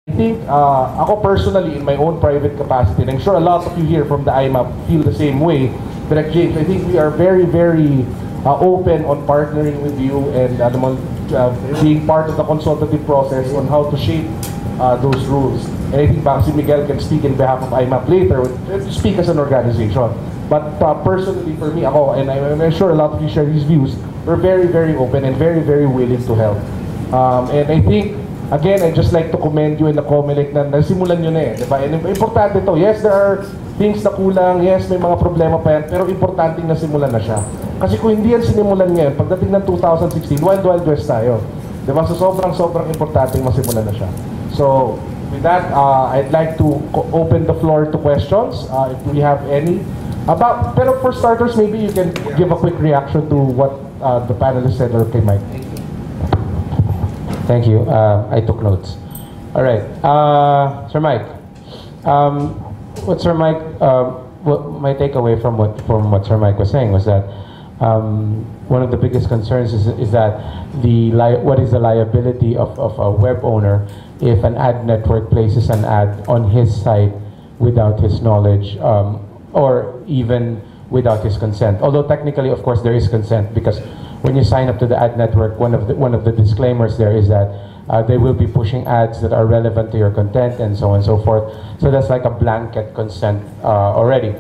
I think ako personally, in my own private capacity, and I'm sure a lot of you here from the IMMAP feel the same way, Direct James, I think we are very, very open on partnering with you and being part of the consultative process on how to shape those rules. And I think baka si Miguel can speak in behalf of IMMAP later, to speak as an organization. But personally for me, ako, and I'm sure a lot of you share these views, we're very, very open and very, very willing to help. And I think, again, I'd just like to commend you in the COMELEC na nasimulan nyo na eh. Diba? And importante to. Yes, there are things na kulang. Yes, may mga problema pa yan. Pero importante na simulan na siya. Kasi kung hindi yan sinimulan ngayon, pagdating ng 2016, Wild Wild West tayo. Diba? So sobrang importante masimulan na siya. So, with that, I'd like to open the floor to questions, if we have any. Pero for starters, maybe you can give a quick reaction to what the panelists said, or kay Mike. Thank you. I took notes. All right, Sir Mike. Sir Mike? My takeaway from what Sir Mike was saying was that one of the biggest concerns is that what is the liability of a web owner if an ad network places an ad on his site without his knowledge, or even without his consent. Although technically, of course, there is consent, because when you sign up to the ad network, one of the disclaimers there is that they will be pushing ads that are relevant to your content and so on and so forth. So that's like a blanket consent already.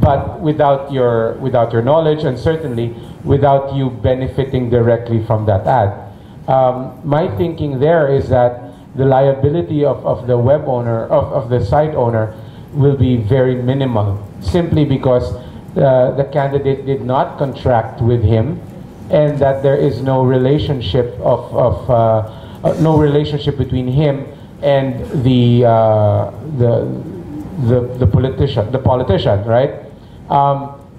But without your knowledge, and certainly without you benefiting directly from that ad. My thinking there is that the liability of the web owner, of the site owner, will be very minimal, simply because the candidate did not contract with him, and that there is no relationship no relationship between him and the politician, right?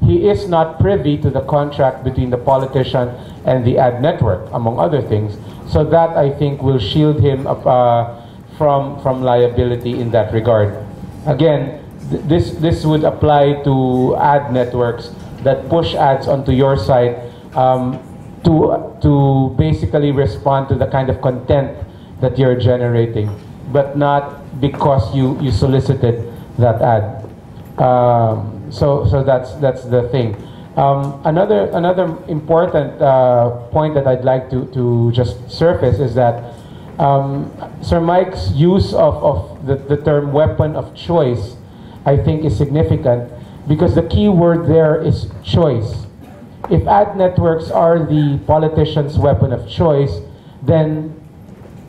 He is not privy to the contract between the politician and the ad network, among other things. So that, I think, will shield him from liability in that regard. Again, this would apply to ad networks that push ads onto your site to basically respond to the kind of content that you're generating, but not because you solicited that ad. So that's the thing. Another important point that I'd like to just surface is that Sir Mike's use of the term weapon of choice, I think, is significant, because the key word there is choice. If ad networks are the politician's weapon of choice, then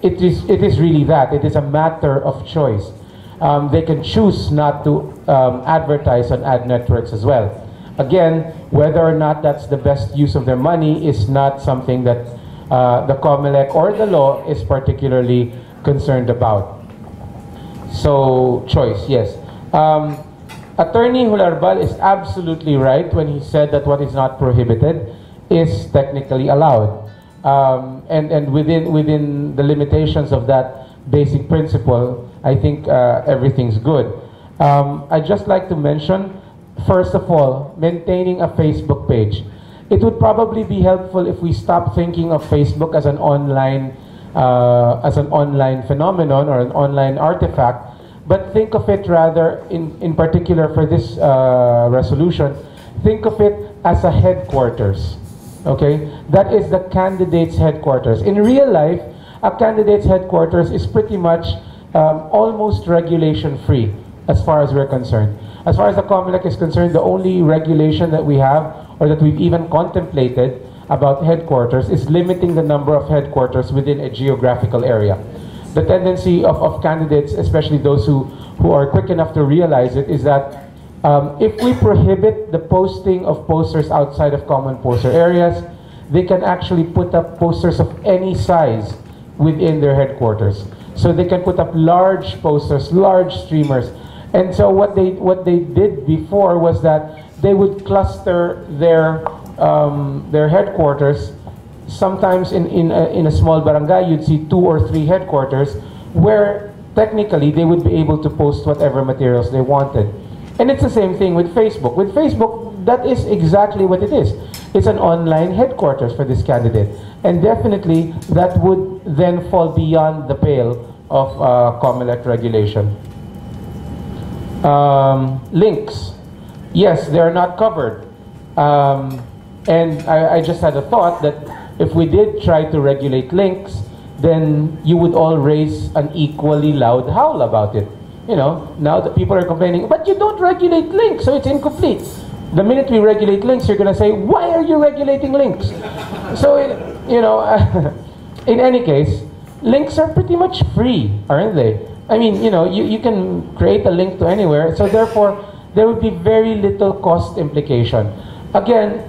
it is really that. It is a matter of choice. They can choose not to advertise on ad networks as well. Again, whether or not that's the best use of their money is not something that the COMELEC or the law is particularly concerned about. So, choice, yes. Attorney Hularbal is absolutely right when he said that what is not prohibited is technically allowed. And within the limitations of that basic principle, I think everything's good. I'd just like to mention, first of all, maintaining a Facebook page. It would probably be helpful if we stop thinking of Facebook as an online phenomenon or an online artifact, but think of it rather, in particular for this resolution, think of it as a headquarters. Okay, that is the candidate's headquarters. In real life, a candidate's headquarters is pretty much almost regulation-free, as far as we're concerned. As far as the COMELEC is concerned, the only regulation that we have, or that we've even contemplated about headquarters, is limiting the number of headquarters within a geographical area. The tendency of candidates, especially those who are quick enough to realize it, is that if we prohibit the posting of posters outside of common poster areas, they can actually put up posters of any size within their headquarters. So they can put up large posters, large streamers. And so what they did before was that they would cluster their headquarters. Sometimes in a small barangay, you'd see 2 or 3 headquarters where technically they would be able to post whatever materials they wanted. And it's the same thing with Facebook. With Facebook, that is exactly what it is. It's an online headquarters for this candidate. And definitely that would then fall beyond the pale of COMELEC regulation. Links, yes, they are not covered. And I just had a thought that if we did try to regulate links, then you would all raise an equally loud howl about it. You know, now that people are complaining, but you don't regulate links, so it's incomplete. The minute we regulate links, you're going to say, why are you regulating links? So, you know, in any case, links are pretty much free, aren't they? I mean, you know, you can create a link to anywhere, so therefore, there would be very little cost implication. Again,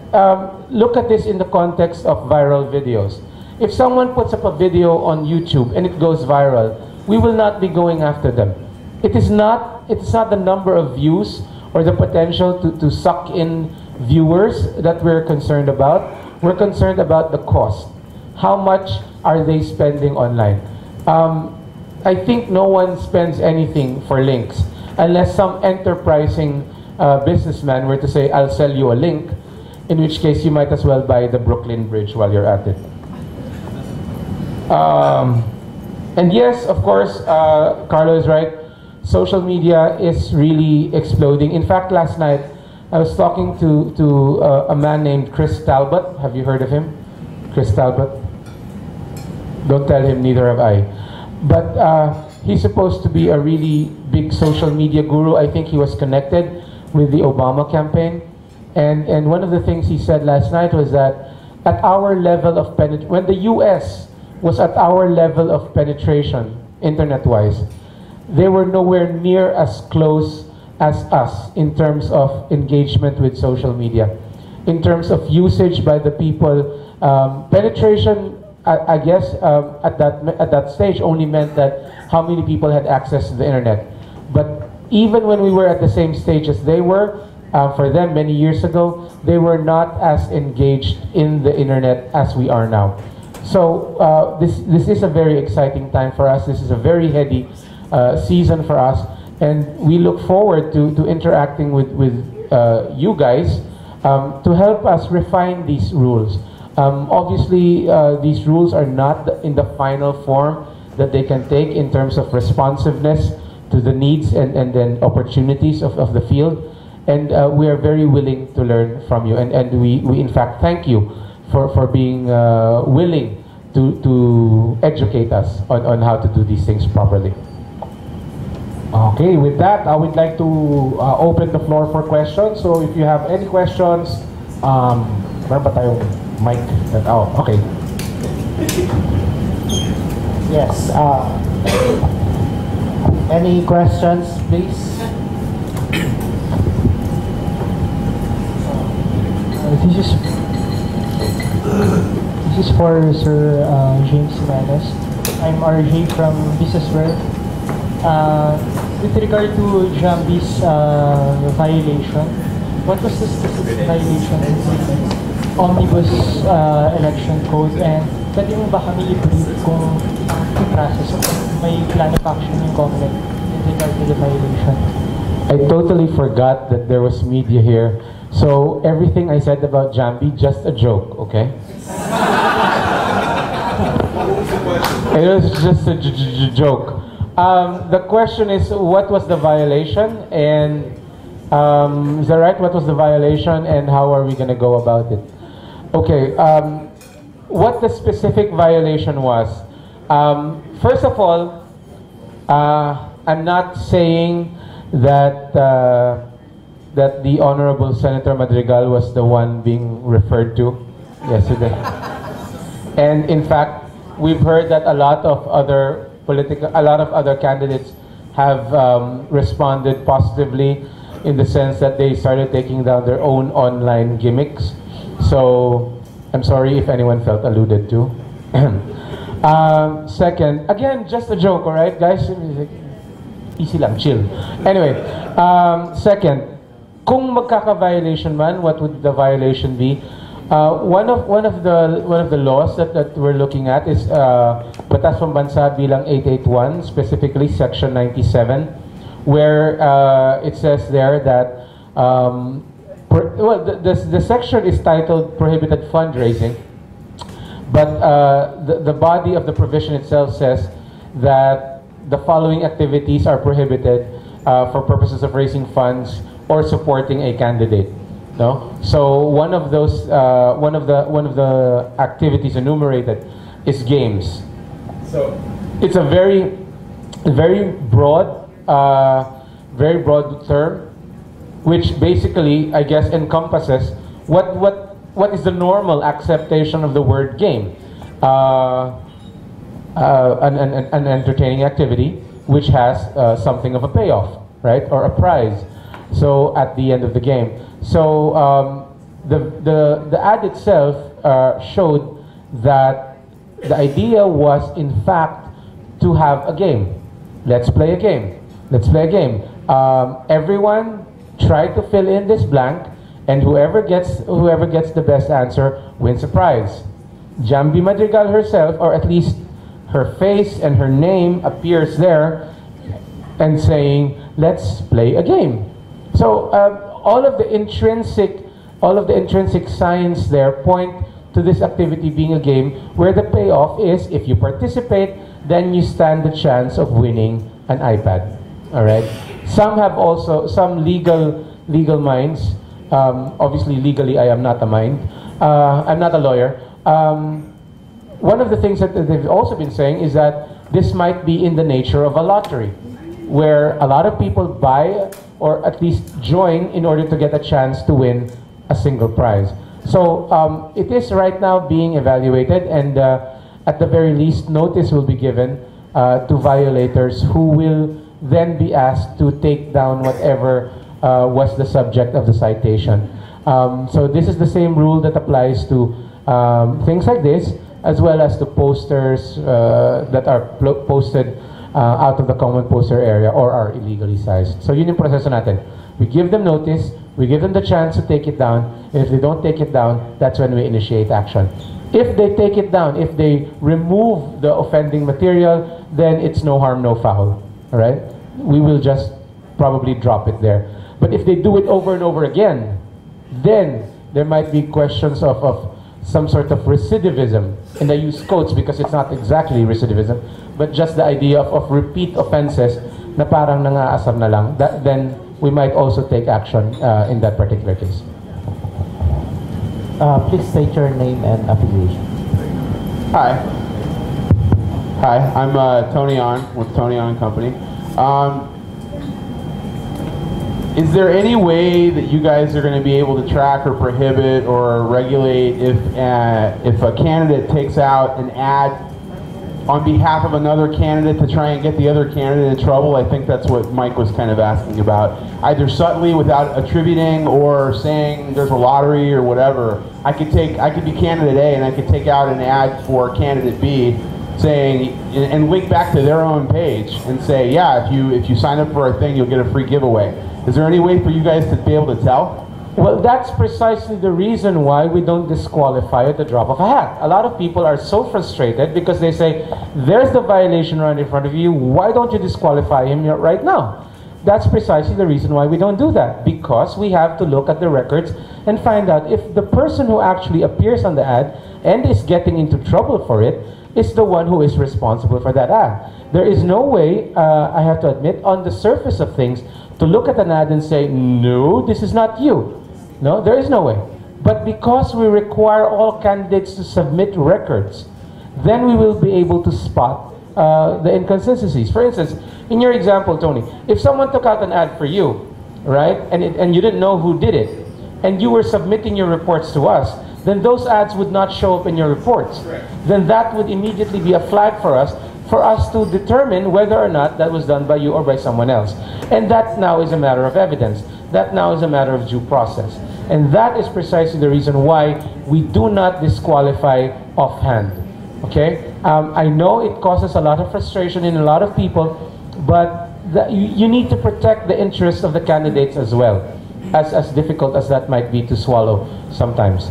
look at this in the context of viral videos. If someone puts up a video on YouTube and it goes viral, we will not be going after them. It's not the number of views or the potential to suck in viewers that we're concerned about. We're concerned about the cost. How much are they spending online? I think no one spends anything for links unless some enterprising businessman were to say, I'll sell you a link, in which case you might as well buy the Brooklyn Bridge while you're at it. And yes, of course, Carlo is right. Social media is really exploding. In fact, last night, I was talking to a man named Chris Talbot. Have you heard of him? Chris Talbot? Don't tell him, neither have I. But he's supposed to be a really big social media guru. I think he was connected with the Obama campaign. And one of the things he said last night was that at our level of penetration, when the US was at our level of penetration, internet-wise, they were nowhere near as close as us in terms of engagement with social media. In terms of usage by the people, penetration, I guess, at that stage only meant that how many people had access to the internet. But even when we were at the same stage as they were, for them many years ago, they were not as engaged in the internet as we are now. So this is a very exciting time for us. This is a very heady season for us, and we look forward to interacting with you guys to help us refine these rules. Obviously, these rules are not in the final form that they can take in terms of responsiveness to the needs and then opportunities of the field. And we are very willing to learn from you. And we in fact thank you for being willing to educate us on how to do these things properly. Okay, with that, I would like to open the floor for questions. So if you have any questions, meron ba tayong mic? Oh, okay. Yes. Any questions, please? This is for Sir James Jimenez. I'm RJ from Business World. With regard to Jambi's violation, what was the specific violation in the Omnibus Election Code, and pwede mo ba kami i-brief kung i-process o may plan of action yung COMELEC with regard to the violation? I totally forgot that there was media here. So everything I said about Jambi, just a joke, okay? It was just a joke. The question is, what was the violation? And is that right? What was the violation, and how are we going to go about it? Okay. What the specific violation was? First of all, I'm not saying that that the Honorable Senator Madrigal was the one being referred to yesterday. And in fact, we've heard that a lot of other candidates have responded positively in the sense that they started taking down their own online gimmicks. So I'm sorry if anyone felt alluded to. Second, again, just a joke, all right, guys? Easy lang, chill. Anyway, second, kung magkaka-violation man, what would the violation be? One of the laws that we're looking at is Batas Pambansa bilang 881, specifically Section 97, where it says there that the section is titled Prohibited Fundraising, but the body of the provision itself says that the following activities are prohibited for purposes of raising funds or supporting a candidate. No, so one of the activities enumerated is games. So it's a very broad term, which basically, I guess, encompasses what is the normal acceptation of the word game. An entertaining activity which has something of a payoff, right, or a prize. So at the end of the game. So the ad itself showed that the idea was in fact to have a game. Let's play a game. Let's play a game. Everyone try to fill in this blank, and whoever gets the best answer wins a prize. Jambi Madrigal herself, or at least her face and her name appears there, and saying, "Let's play a game." So all of the intrinsic science there point to this activity being a game, where the payoff is if you participate, then you stand the chance of winning an iPad. All right. Some have also some legal minds. Obviously, legally, I am not a mind. I'm not a lawyer. One of the things that they've also been saying is that this might be in the nature of a lottery, where a lot of people buy or at least join in order to get a chance to win a single prize. So it is right now being evaluated, and at the very least, notice will be given to violators, who will then be asked to take down whatever was the subject of the citation. So this is the same rule that applies to things like this, as well as to posters that are posted out of the common poster area or are illegally sized. So yun yung proseso natin. We give them notice, we give them the chance to take it down, and if they don't take it down, that's when we initiate action. If they take it down, if they remove the offending material, then it's no harm, no foul. All right? We will just probably drop it there. But if they do it over and over again, then there might be questions of some sort of recidivism. And I use quotes because it's not exactly recidivism, but just the idea of repeat offenses na parang nangaasar na lang. Then we might also take action in that particular case. Please state your name and affiliation. Hi, I'm Tony On with Tony On Company. Is there any way that you guys are going to be able to track or prohibit or regulate if a candidate takes out an ad on behalf of another candidate to try and get the other candidate in trouble? I think that's what Mike was kind of asking about. Either subtly without attributing or saying there's a lottery or whatever. I could be candidate A and I could take out an ad for candidate B saying, and link back to their own page and say, yeah, if you sign up for our thing, you'll get a free giveaway. Is there any way for you guys to be able to tell? Well, that's precisely the reason why we don't disqualify at the drop of a hat. A lot of people are so frustrated because they say, there's the violation right in front of you, why don't you disqualify him right now? That's precisely the reason why we don't do that, because we have to look at the records and find out if the person who actually appears on the ad and is getting into trouble for it is the one who is responsible for that ad. There is no way, I have to admit, on the surface of things, to look at an ad and say, no, this is not you. No, there is no way. But because we require all candidates to submit records, then we will be able to spot the inconsistencies. For instance, in your example, Tony, if someone took out an ad for you, right, and you didn't know who did it, and you were submitting your reports to us, then those ads would not show up in your reports. Then that would immediately be a flag for us to determine whether or not that was done by you or by someone else. And that now is a matter of evidence. That now is a matter of due process. And that is precisely the reason why we do not disqualify offhand. Okay? I know it causes a lot of frustration in a lot of people, but you need to protect the interests of the candidates as well, as difficult as that might be to swallow sometimes.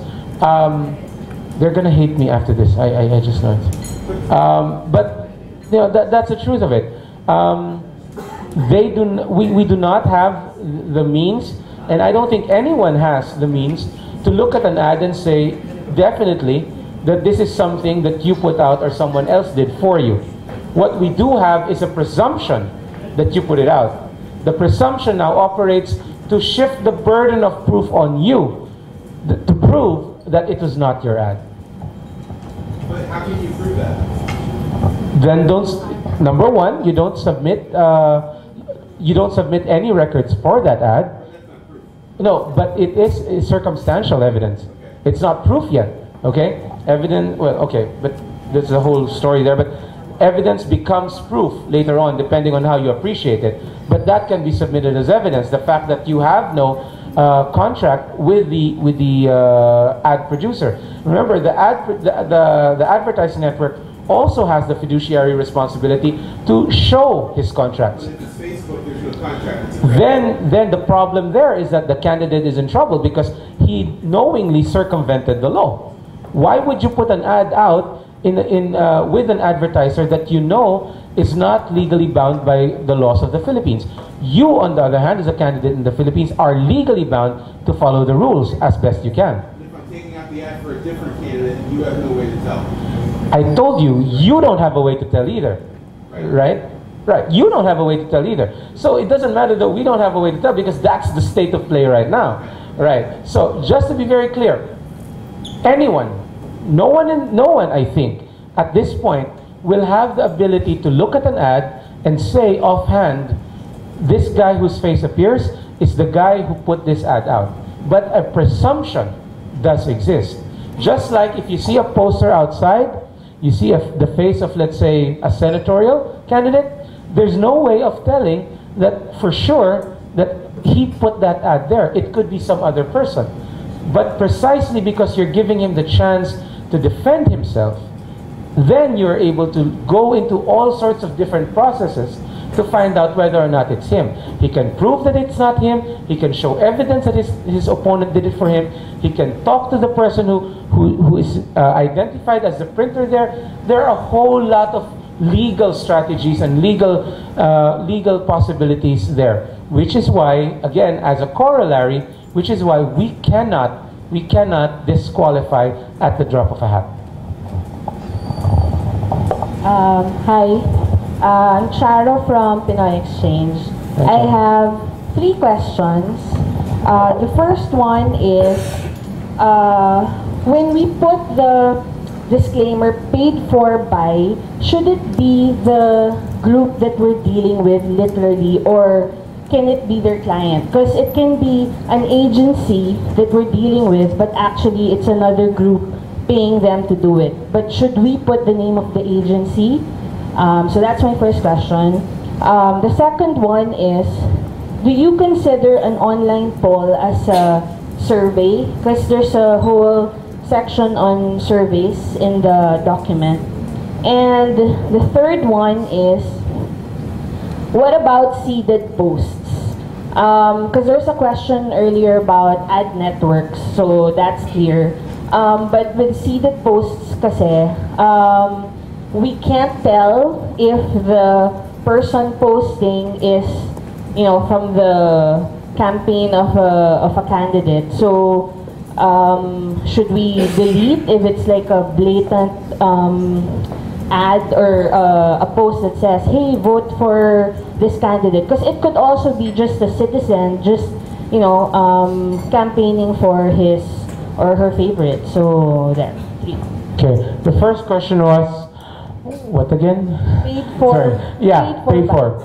They're going to hate me after this. I just know it. But you know, that's the truth of it. We do not have the means, and I don't think anyone has the means to look at an ad and say definitely that this is something that you put out or someone else did for you. What we do have is a presumption that you put it out. The presumption now operates to shift the burden of proof on you to prove that it was not your ad. But how can you prove that? Then number one, you don't submit any records for that ad. No, but it is circumstantial evidence. It's not proof yet. Okay, evidence. Well, okay, but there's a whole story there. But evidence becomes proof later on, depending on how you appreciate it. But that can be submitted as evidence. The fact that you have no contract with the ad producer. Remember, the advertising network also has the fiduciary responsibility to show his contracts. If it's Facebook, there's no contract. Then the problem there is that the candidate is in trouble because he knowingly circumvented the law. Why would you put an ad out with an advertiser that you know is not legally bound by the laws of the Philippines? You, on the other hand, as a candidate in the Philippines, are legally bound to follow the rules as best you can. If I'm taking out the ad for a different candidate, you have no way to tell. I told you, you don't have a way to tell either, right? Right, you don't have a way to tell either. So it doesn't matter that we don't have a way to tell because that's the state of play right now, right? So just to be very clear, anyone, no one, I think, at this point, will have the ability to look at an ad and say offhand, this guy whose face appears is the guy who put this ad out. But a presumption does exist. Just like if you see a poster outside, you see the face of, let's say, a senatorial candidate, there's no way of telling that for sure that he put that ad there. It could be some other person. But precisely because you're giving him the chance to defend himself, then you're able to go into all sorts of different processes to find out whether or not it's him. He can prove that it's not him. He can show evidence that his opponent did it for him. He can talk to the person who is identified as the printer there. There are a whole lot of legal strategies and legal possibilities there. Which is why, again, as a corollary, which is why we cannot disqualify at the drop of a hat. Hi, I'm Charo from Pinoy Exchange. I have 3 questions. The first one is, when we put the disclaimer paid for by, should it be the group that we're dealing with literally, or can it be their client? Because it can be an agency that we're dealing with, but actually it's another group paying them to do it. But should we put the name of the agency? So that's my first question. The second one is, do you consider an online poll as a survey? Because there's a whole section on surveys in the document. And the third one is, what about seeded posts? Because there's a question earlier about ad networks, so that's clear. But with seeded posts kasi, we can't tell if the person posting is, from the campaign of a candidate. So should we delete if it's like a blatant ad or a post that says, hey, vote for this candidate? Because it could also be just a citizen just, campaigning for his or her favorite. So there. 3. Okay. The first question was, what again? Paid for. Sorry. Yeah, paid for.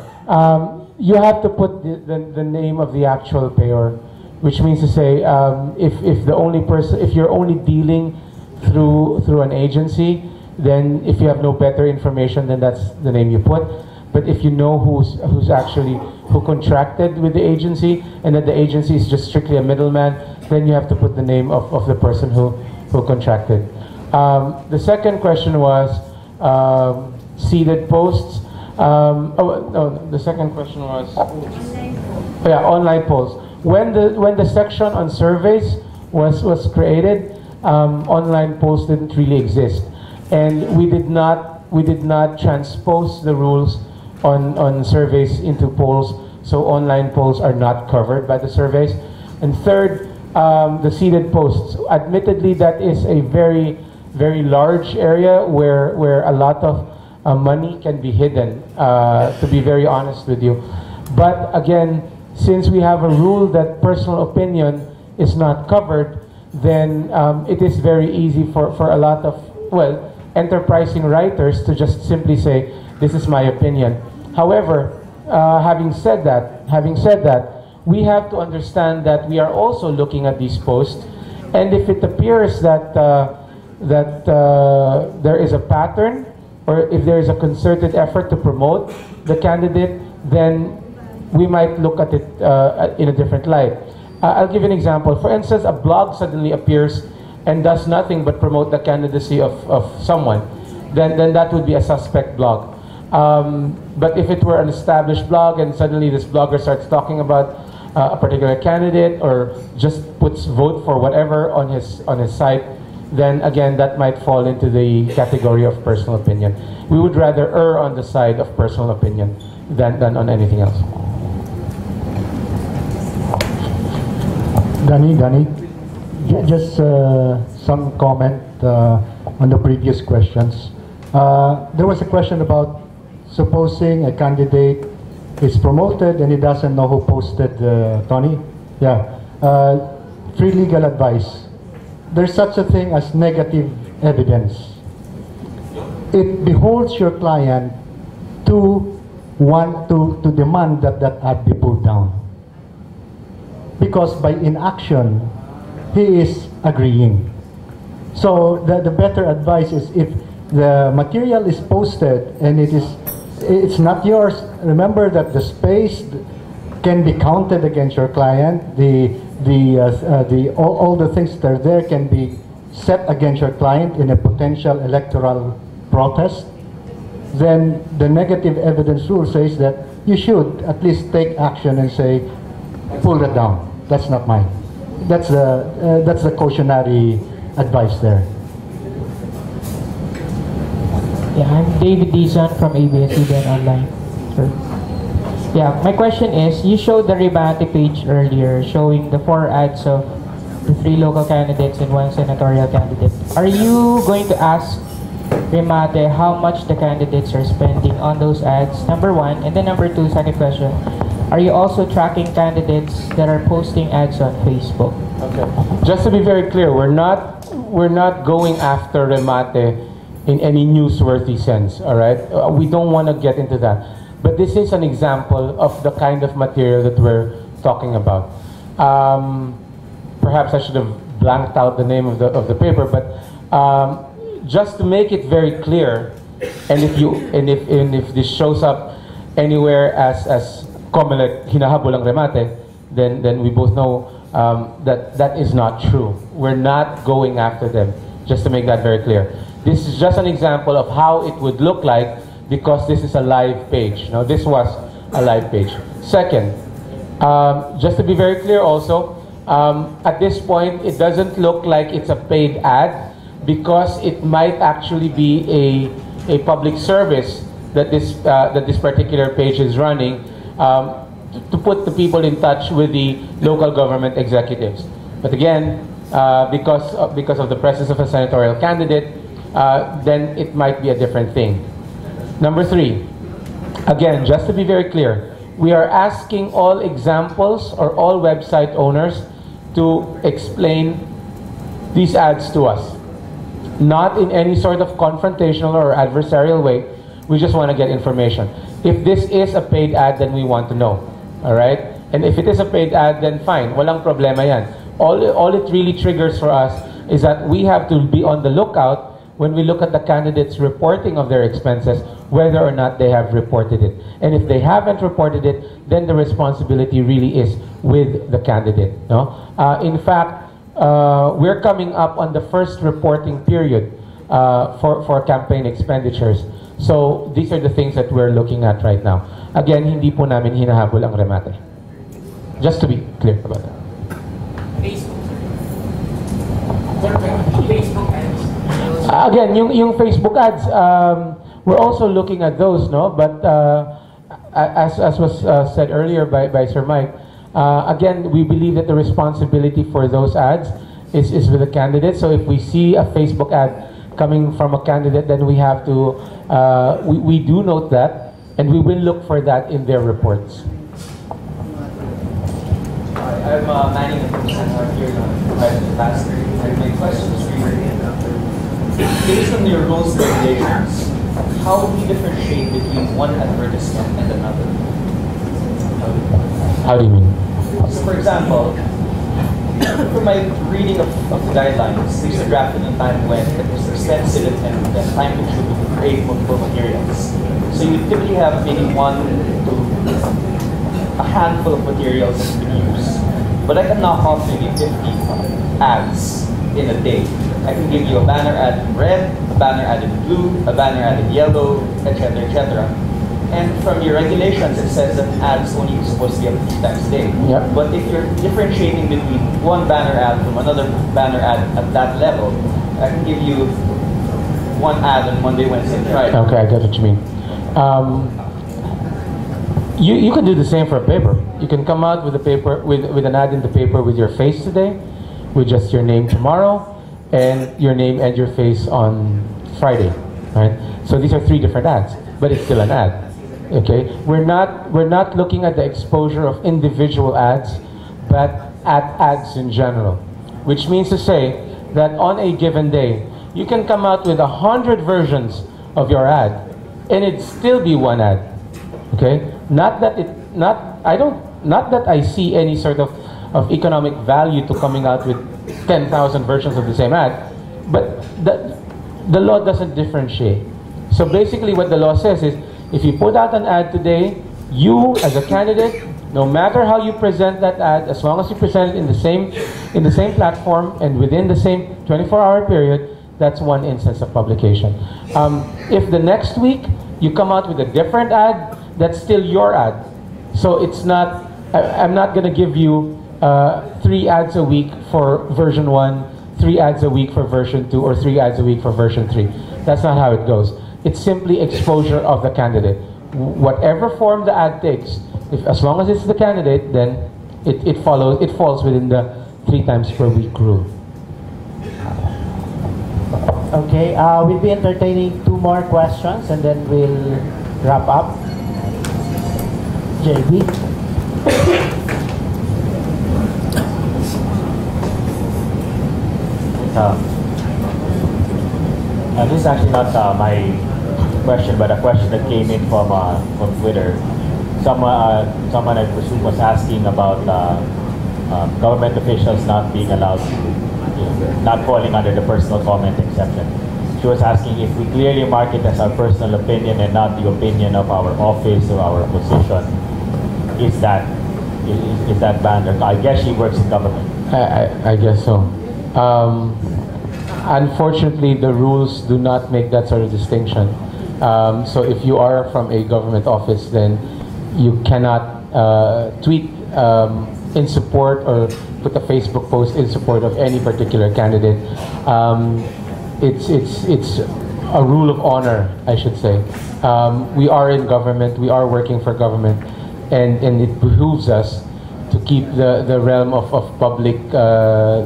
You have to put the name of the actual payer, which means to say, if the only person, if you're only dealing through an agency, then if you have no better information, then that's the name you put. But if you know who contracted with the agency, and that the agency is just strictly a middleman, then you have to put the name of the person who contracted. The second question was seeded posts. The second question was online polls. When the section on surveys was created, online polls didn't really exist, and we did not transpose the rules on surveys into polls, so online polls are not covered by the surveys. And third, the seeded posts. Admittedly, that is a very, very large area where a lot of money can be hidden, to be very honest with you. But again, since we have a rule that personal opinion is not covered, then it is very easy for a lot of, well, enterprising writers to just simply say, this is my opinion. However, having said that, we have to understand that we are also looking at these posts, and if it appears that there is a pattern, or if there is a concerted effort to promote the candidate, then we might look at it in a different light. I'll give you an example. For instance, a blog suddenly appears and does nothing but promote the candidacy of someone, then that would be a suspect blog. But if it were an established blog and suddenly this blogger starts talking about a particular candidate or just puts vote for whatever on his site, then again that might fall into the category of personal opinion. We would rather err on the side of personal opinion than on anything else. Danny, just some comment on the previous questions. There was a question about supposing a candidate is promoted and he doesn't know who posted Tony. Yeah. Free legal advice. There's such a thing as negative evidence. It beholds your client to demand that ad be pulled down. Because by inaction, he is agreeing. So the better advice is, if the material is posted and it's not yours, remember that the space can be counted against your client. All the things that are there can be set against your client in a potential electoral protest. Then the negative evidence rule says that you should at least take action and say, pull that down. That's not mine. That's the cautionary advice there. Yeah, I'm David Dizon from ABS-CBN Online. Sir. Yeah, my question is, you showed the Remate page earlier showing the 4 ads of the 3 local candidates and 1 senatorial candidate. Are you going to ask Remate how much the candidates are spending on those ads? Number 1. And then number 2, second question. Are you also tracking candidates that are posting ads on Facebook? Okay. Just to be very clear, we're not going after Remate in any newsworthy sense, all right? We don't want to get into that. But this is an example of the kind of material that we're talking about. Perhaps I should have blanked out the name of the paper, but just to make it very clear, and if this shows up anywhere as Comelec hinahabol ang Remate, then we both know that is not true. We're not going after them, just to make that very clear. This is just an example of how it would look like, because this is a live page. Now, this was a live page. Second, just to be very clear also, at this point, it doesn't look like it's a paid ad, because it might actually be a public service that this particular page is running, to put the people in touch with the local government executives. But again, because of the presence of a senatorial candidate, then it might be a different thing. Number 3, again, just to be very clear, we are asking all examples or all website owners to explain these ads to us. Not in any sort of confrontational or adversarial way. We just want to get information. If this is a paid ad, then we want to know. All right? And if it is a paid ad, then fine. Walang problema yan. All it really triggers for us is that we have to be on the lookout when we look at the candidates reporting of their expenses, whether or not they have reported it. And if they haven't reported it, then the responsibility really is with the candidate. No? In fact, we're coming up on the first reporting period for campaign expenditures. So these are the things that we're looking at right now. Again, hindi po namin hinahabol ang Remate. Just to be clear about that. Again, yung Facebook ads, we're also looking at those, no? But as was said earlier by Sir Mike, again, we believe that the responsibility for those ads is with the candidate. So if we see a Facebook ad coming from a candidate, then we have to, we do note that, and we will look for that in their reports. I'm Manny from here in private capacity, and my question is for you. Based on your rules and regulations, how do you differentiate between one advertisement and another? How do you mean? So, for example, from my reading of the guidelines, these are drafted in a time when it was extensive and time-consuming to create multiple materials. So you typically have maybe 1 to a handful of materials that you can use. But I can knock off maybe 50 ads in a day. I can give you a banner ad in red, a banner ad in blue, a banner ad in yellow, etc., etc. And from your regulations, it says that ads only supposed to be up 3 times a day. Yep. But if you're differentiating between one banner ad from another banner ad at that level, I can give you one ad on Monday, Wednesday, and Friday. Okay, I get what you mean. You can do the same for a paper. You can come out with a paper with an ad in the paper with your face today, with just your name tomorrow, and your name and your face on Friday, right? So these are 3 different ads, but it's still an ad. Okay, we're not looking at the exposure of individual ads, but at ads in general, which means to say that on a given day, you can come out with 100 versions of your ad, and it'd still be one ad. Okay, not that I see any sort of economic value to coming out with 10,000 versions of the same ad, but the law doesn't differentiate. So basically what the law says is, if you put out an ad today, you as a candidate, no matter how you present that ad, as long as you present it in the same platform and within the same 24-hour period, that's one instance of publication. If the next week you come out with a different ad, that's still your ad. So it's not, I'm not going to give you 3 ads a week for version 1, 3 ads a week for version 2, or 3 ads a week for version 3. That's not how it goes. It's simply exposure of the candidate. Whatever form the ad takes, as long as it's the candidate, then it falls within the 3 times per week rule. Okay, we'll be entertaining 2 more questions and then we'll wrap up. JB. This is actually not my question, but a question that came in from Twitter. Someone I presume was asking about government officials not being allowed to, not falling under the personal comment exception. She was asking if we clearly mark it as our personal opinion and not the opinion of our office or our position, is that banned? Or I guess she works in government. I guess so. Unfortunately, the rules do not make that sort of distinction. So if you are from a government office, then you cannot tweet in support or put a Facebook post in support of any particular candidate. It's a rule of honor, I should say. We are in government, we are working for government, and it behooves us to keep the realm of public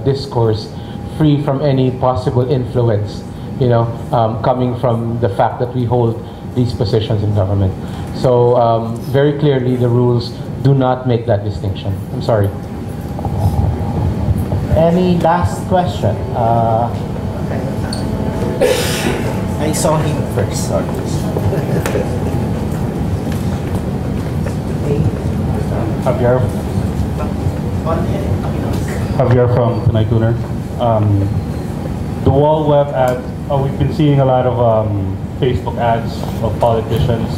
discourse free from any possible influence, coming from the fact that we hold these positions in government. So very clearly the rules do not make that distinction. I'm sorry. Any last question? I saw him first. Sorry. Javier from Tonight Tuner. The wall web ad, we've been seeing a lot of Facebook ads of politicians.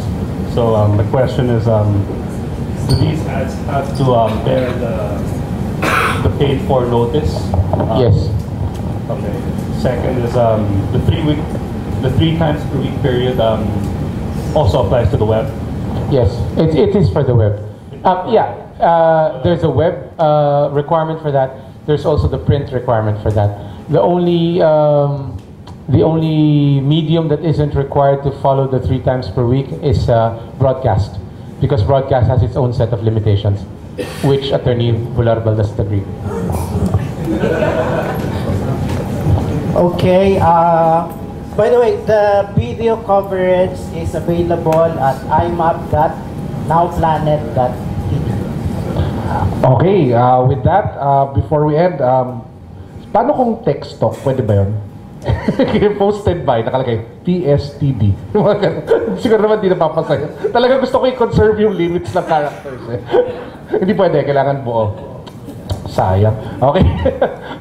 So the question is, do these ads have to bear the paid for notice? Yes. Okay. Second is the 3 times per week period also applies to the web. Yes, it is for the web. There's a web requirement for that. There's also the print requirement for that. The only medium that isn't required to follow the 3 times per week is broadcast, because broadcast has its own set of limitations, which Attorney Bularbal doesn't agree. Okay, By the way, the video coverage is available at IMMAP.NowPlanet.TV. Okay, with that, before we end, paano kung text talk? Pwede ba yun? Posted by, nakalagay, TSTD. Siguro naman di napapasaya. Talaga gusto ko i-conserve yung limits ng characters. Hindi pwede, kailangan buo. Sayang. Okay.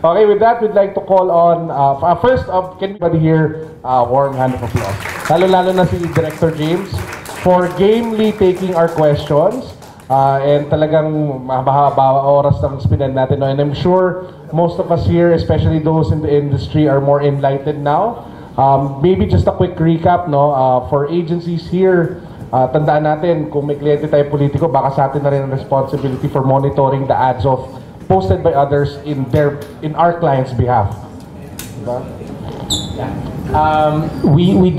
Okay, with that, we'd like to call on, first, can anybody here, warm hand of applause. Lalo-lalo na si Director James for gamely taking our questions. And talagang mahaba oras ng spinend natin. No? And I'm sure most of us here, especially those in the industry, are more enlightened now. Maybe just a quick recap, no? For agencies here, tandaan natin, kung may kliyente tayo politiko, baka sa atin na rin ang responsibility for monitoring the ads of posted by others in our clients' behalf. Diba? We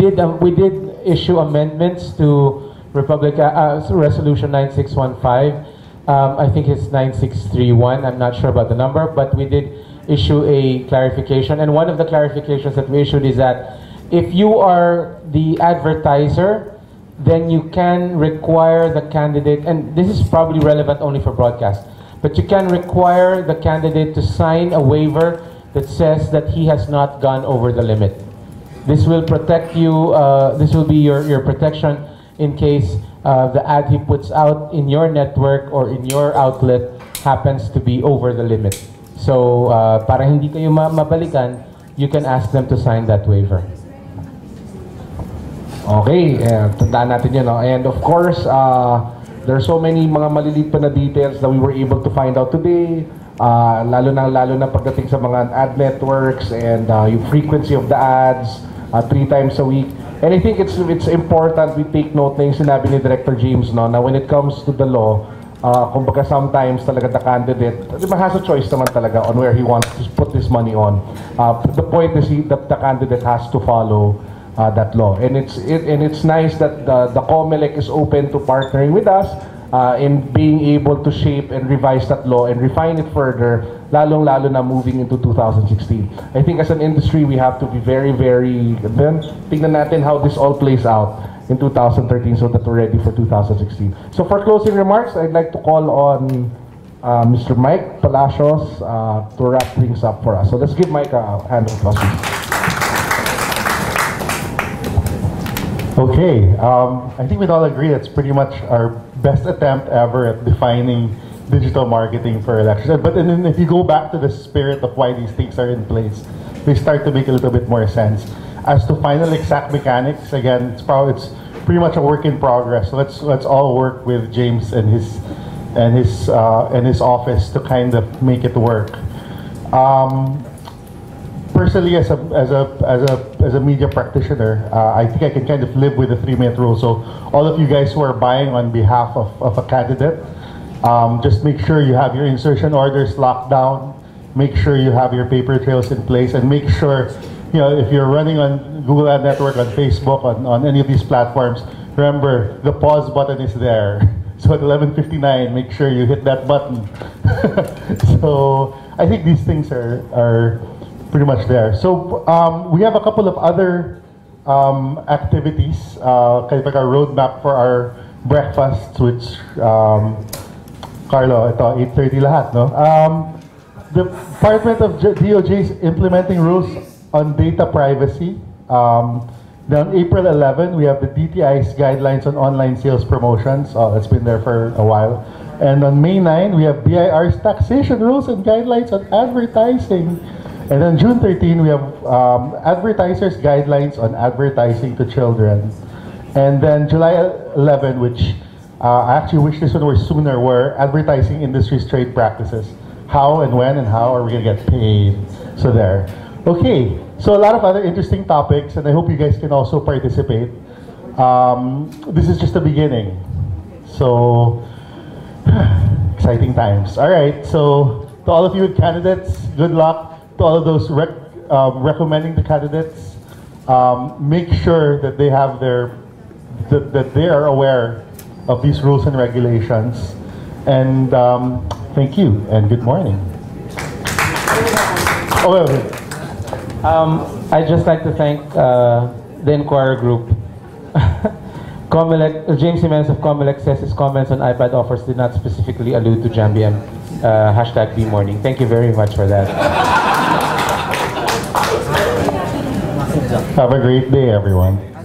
did issue amendments to Resolution 9615. I think it's 9631. I'm not sure about the number, but we did issue a clarification. And one of the clarifications that we issued is that if you are the advertiser, then you can require the candidate, and this is probably relevant only for broadcast, but you can require the candidate to sign a waiver that says that he has not gone over the limit. This will protect you, this will be your protection in case the ad he puts out in your network or in your outlet happens to be over the limit. So, para hindi kayo mabalikan, you can ask them to sign that waiver. Okay, tandaan natin yun. No? And of course, there are so many mga maliliit pa na details that we were able to find out today. Lalo na pagdating sa mga ad networks and yung frequency of the ads, 3 times a week. And I think it's important we take note na yung sinabi ni Director James, no, na when it comes to the law, kumbaga sometimes talaga the candidate has a choice naman talaga on where he wants to put this money on. The point is that the candidate has to follow that law. And it's nice that the COMELEC is open to partnering with us in being able to shape and revise that law and refine it further, lalong-lalo na moving into 2016. I think as an industry, we have to be very, then tingnan natin how this all plays out in 2013 so that we're ready for 2016. So for closing remarks, I'd like to call on Mr. Mike Palacios to wrap things up for us. So let's give Mike a hand of applause. Okay, I think we'd all agree that's pretty much our best attempt ever at defining digital marketing for elections. But then if you go back to the spirit of why these things are in place, they start to make a little bit more sense. As to final exact mechanics, again, it's pretty much a work in progress. So let's all work with James and his office to kind of make it work. Personally, as a media practitioner, I think I can kind of live with the 3-minute rule. So all of you guys who are buying on behalf of a candidate, just make sure you have your insertion orders locked down. Make sure you have your paper trails in place, and make sure, you know, if you're running on Google Ad Network, on Facebook, on any of these platforms, remember the pause button is there. So at 11:59, make sure you hit that button. So I think these things are pretty much there. So we have a couple of other activities, kind of like our roadmap for our breakfast, which Carlo, ito 8:30 lahat, no? The Department of DOJ is implementing rules on data privacy. Then on April 11, we have the DTI's guidelines on online sales promotions. It's been there for a while. And on May 9, we have BIR's taxation rules and guidelines on advertising. And on June 13, we have advertisers' guidelines on advertising to children. And then July 11, which I actually wish this one were sooner, were advertising industry's trade practices. How and when and how are we going to get paid? So there. Okay, so a lot of other interesting topics, and I hope you guys can also participate. This is just the beginning. So, exciting times. All right, so to all of you candidates, good luck. To all of those recommending the candidates, make sure that they have that they are aware of these rules and regulations. And thank you and good morning. Oh, wait. I'd just like to thank the Inquirer Group. James Jimenez of Comelec says his comments on iPad offers did not specifically allude to JamBM. Hashtag #BMorning. Thank you very much for that. Have a great day, everyone.